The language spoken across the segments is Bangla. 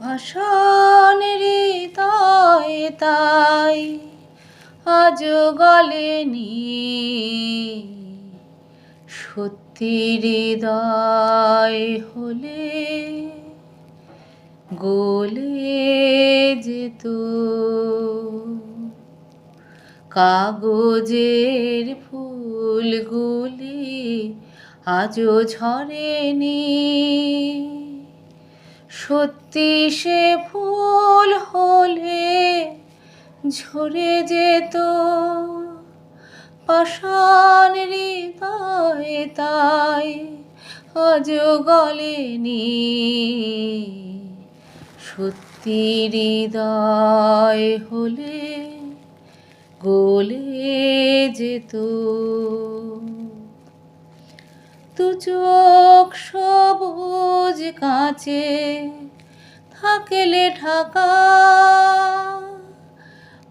ভাষণ হৃদয়ে তাই আজ গলেনি, সত্যি হৃদয় হলে গলে যেত। কাগজের ফুলগুলি আজও ঝরেনি, সত্যি সে ফুল হলে ঝরে যেত। পাষাণ হৃদয়ে তাই আজও গলেনি, সত্যি হৃদয় হলে গলে যেত। দু চোখ সবুজ কাঁচে থাকলে ঢাকা,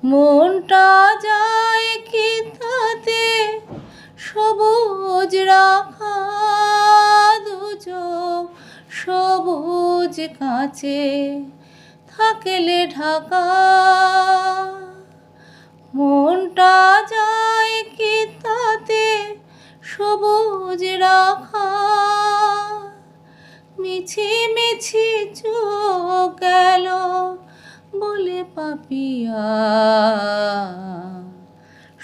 মনটা যায় কি তাতে সবুজ রাখা। দু চোখ সবুজ কাঁচে থাকলে ঢাকা, মনটা যায় কি তাতে সবুজ রাখা। মিছি মিছি চোখ গেল বলে পাপিয়া,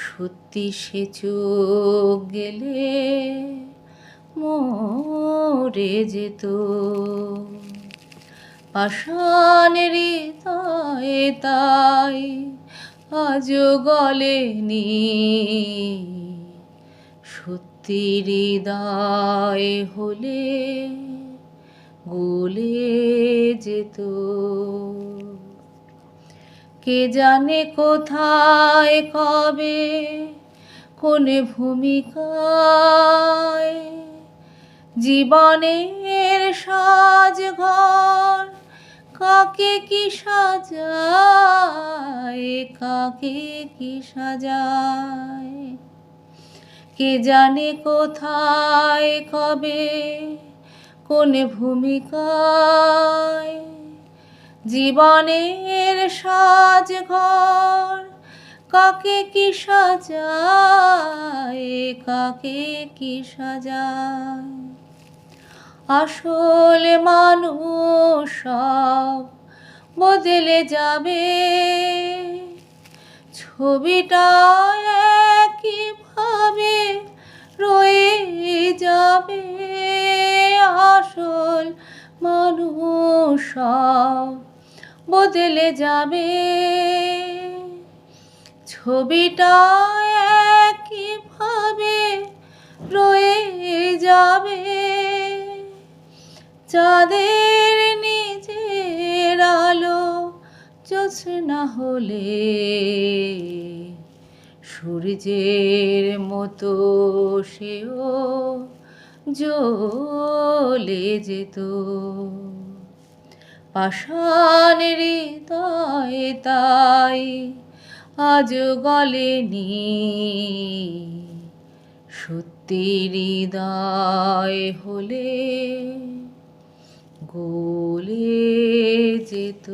সত্যি সে চোখ গেলে মরে যেত। পাষাণ হৃদয়ে তাই আজও গলেনি, সত্যি হৃদয় হলে গলে যেত। কে জানে কোথায় কবে কোন ভূমিকায় জীবনের সাজঘর কাকে কি সাজায়, কাকে কি সাজায়। কে জানে কোথায় কবে কোন ভূমিকায় জীবনের সাজঘর কাকে কি সাজায়, কাকে কি সাজায়। আসল মানুষ সব বদলে যাবে, ছবিটা একইভাবে রয়ে যাবে। আসল মানুষ সব বদলে যাবে, ছবিটা একইভাবে রয়ে যাবে। চাঁদের নিজের আলো জ্যোৎস্না হলে সূর্যের মতো সেও জ্বলে যেত। পাষাণ হৃদয়ে তাই আজও গলেনি, সত্যি হৃদয় হলে গলে যেত।